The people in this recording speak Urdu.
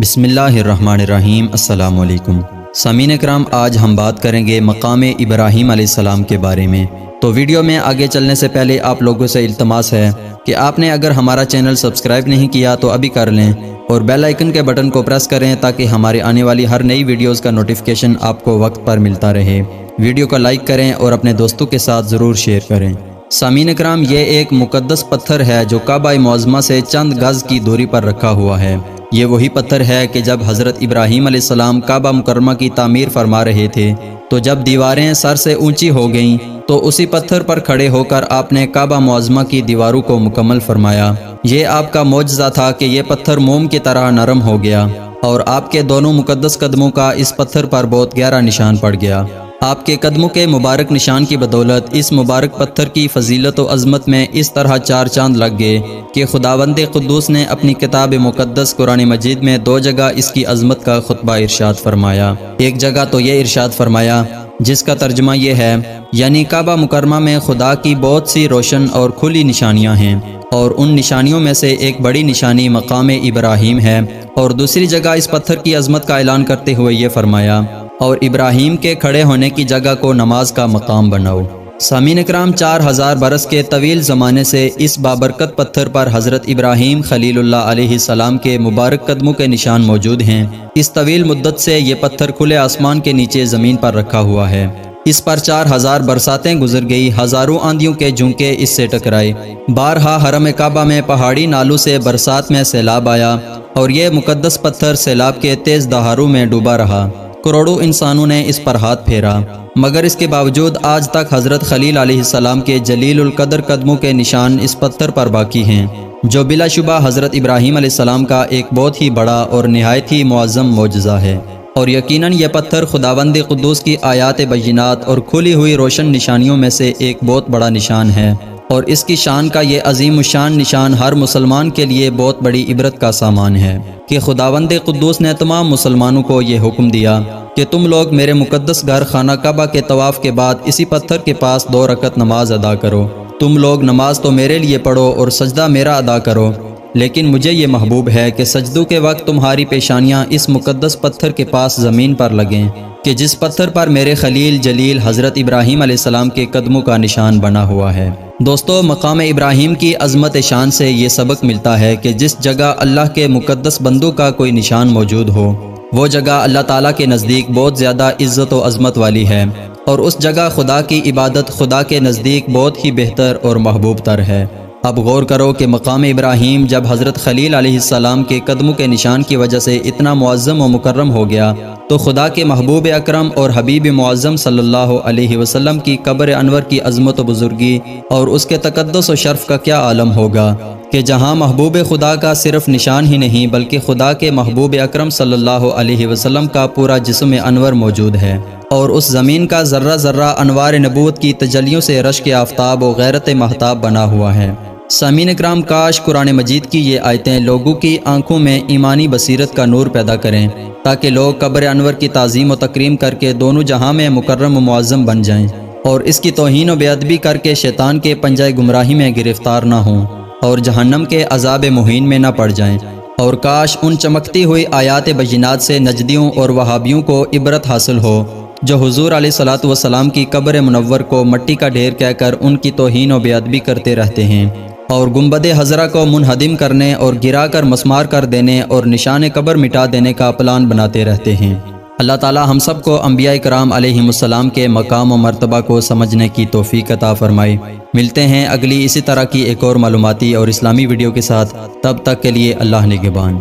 بسم اللہ الرحمن الرحیم۔ السلام علیکم سامعین اکرام، آج ہم بات کریں گے مقام ابراہیم علیہ السلام کے بارے میں۔ تو ویڈیو میں آگے چلنے سے پہلے آپ لوگوں سے التماس ہے کہ آپ نے اگر ہمارا چینل سبسکرائب نہیں کیا تو ابھی کر لیں اور بیل آئیکن کے بٹن کو پریس کریں تاکہ ہمارے آنے والی ہر نئی ویڈیوز کا نوٹیفیکیشن آپ کو وقت پر ملتا رہے۔ ویڈیو کو لائک کریں اور اپنے دوستوں کے ساتھ ضرور شیئر کریں۔ سامعین اکرام، یہ ایک مقدس پتھر ہے جو کعبہ معظمہ سے چند گز کی دوری پر رکھا ہوا ہے۔ یہ وہی پتھر ہے کہ جب حضرت ابراہیم علیہ السلام کعبہ مکرمہ کی تعمیر فرما رہے تھے تو جب دیواریں سر سے اونچی ہو گئیں تو اسی پتھر پر کھڑے ہو کر آپ نے کعبہ معظمہ کی دیواروں کو مکمل فرمایا۔ یہ آپ کا معجزہ تھا کہ یہ پتھر موم کی طرح نرم ہو گیا اور آپ کے دونوں مقدس قدموں کا اس پتھر پر بہت گہرا نشان پڑ گیا۔ آپ کے قدموں کے مبارک نشان کی بدولت اس مبارک پتھر کی فضیلت و عظمت میں اس طرح چار چاند لگ گئے کہ خداوند قدوس نے اپنی کتاب مقدس قرآن مجید میں دو جگہ اس کی عظمت کا خطبہ ارشاد فرمایا۔ ایک جگہ تو یہ ارشاد فرمایا جس کا ترجمہ یہ ہے، یعنی کعبہ مکرمہ میں خدا کی بہت سی روشن اور کھلی نشانیاں ہیں، اور ان نشانیوں میں سے ایک بڑی نشانی مقام ابراہیم ہے۔ اور دوسری جگہ اس پتھر کی عظمت کا اعلان کرتے ہوئے یہ فرمایا، اور ابراہیم کے کھڑے ہونے کی جگہ کو نماز کا مقام بناؤ۔ سامعین اکرام، 4000 برس کے طویل زمانے سے اس بابرکت پتھر پر حضرت ابراہیم خلیل اللہ علیہ السلام کے مبارک قدموں کے نشان موجود ہیں۔ اس طویل مدت سے یہ پتھر کھلے آسمان کے نیچے زمین پر رکھا ہوا ہے۔ اس پر 4000 برساتیں گزر گئی، ہزاروں آندھیوں کے جھونکے اس سے ٹکرائے، بارہا حرم کعبہ میں پہاڑی نالوں سے برسات میں سیلاب آیا اور یہ مقدس پتھر سیلاب کے تیز دہاروں میں ڈوبا رہا۔ کروڑوں انسانوں نے اس پر ہاتھ پھیرا، مگر اس کے باوجود آج تک حضرت خلیل علیہ السلام کے جلیل القدر قدموں کے نشان اس پتھر پر باقی ہیں، جو بلا شبہ حضرت ابراہیم علیہ السلام کا ایک بہت ہی بڑا اور نہایت ہی معظم معجزہ ہے۔ اور یقیناً یہ پتھر خداوند قدوس کی آیات بینات اور کھلی ہوئی روشن نشانیوں میں سے ایک بہت بڑا نشان ہے، اور اس کی شان کا یہ عظیم الشان نشان ہر مسلمان کے لیے بہت بڑی عبرت کا سامان ہے کہ خداوند قدوس نے تمام مسلمانوں کو یہ حکم دیا کہ تم لوگ میرے مقدس گھر خانہ کعبہ کے طواف کے بعد اسی پتھر کے پاس 2 رکعت نماز ادا کرو۔ تم لوگ نماز تو میرے لیے پڑھو اور سجدہ میرا ادا کرو، لیکن مجھے یہ محبوب ہے کہ سجدوں کے وقت تمہاری پیشانیاں اس مقدس پتھر کے پاس زمین پر لگیں کہ جس پتھر پر میرے خلیل جلیل حضرت ابراہیم علیہ السلام کے قدموں کا نشان بنا ہوا ہے۔ دوستو، مقام ابراہیم کی عظمت شان سے یہ سبق ملتا ہے کہ جس جگہ اللہ کے مقدس بندوں کا کوئی نشان موجود ہو، وہ جگہ اللہ تعالیٰ کے نزدیک بہت زیادہ عزت و عظمت والی ہے، اور اس جگہ خدا کی عبادت خدا کے نزدیک بہت ہی بہتر اور محبوب تر ہے۔ اب غور کرو کہ مقام ابراہیم جب حضرت خلیل علیہ السلام کے قدموں کے نشان کی وجہ سے اتنا معظم و مکرم ہو گیا، تو خدا کے محبوب اکرم اور حبیب معظم صلی اللہ علیہ وسلم کی قبر انور کی عظمت و بزرگی اور اس کے تقدس و شرف کا کیا عالم ہوگا کہ جہاں محبوب خدا کا صرف نشان ہی نہیں بلکہ خدا کے محبوب اکرم صلی اللہ علیہ وسلم کا پورا جسم انور موجود ہے، اور اس زمین کا ذرہ ذرہ انوار نبوت کی تجلیوں سے رشک آفتاب و غیرت مہتاب بنا ہوا ہے۔ سامعین اکرام، کاش قرآن مجید کی یہ آیتیں لوگوں کی آنکھوں میں ایمانی بصیرت کا نور پیدا کریں تاکہ لوگ قبر انور کی تعظیم و تکریم کر کے دونوں جہاں میں مکرم و معظم بن جائیں، اور اس کی توہین و بے ادبی کر کے شیطان کے پنجہ گمراہی میں گرفتار نہ ہوں اور جہنم کے عذاب مہین میں نہ پڑ جائیں۔ اور کاش ان چمکتی ہوئی آیات بینات سے نجدیوں اور وہابیوں کو عبرت حاصل ہو جو حضور علیہ الصلوۃ والسلام کی قبر منور کو مٹی کا ڈھیر کہہ کر ان کی توہین و بے ادبی کرتے رہتے ہیں، اور گنبد خضرا کو منہدم کرنے اور گرا کر مسمار کر دینے اور نشان قبر مٹا دینے کا پلان بناتے رہتے ہیں۔ اللہ تعالی ہم سب کو انبیاء کرام علیہ السلام کے مقام و مرتبہ کو سمجھنے کی توفیق عطا فرمائے۔ ملتے ہیں اگلی اسی طرح کی ایک اور معلوماتی اور اسلامی ویڈیو کے ساتھ، تب تک کے لیے اللہ نگہبان۔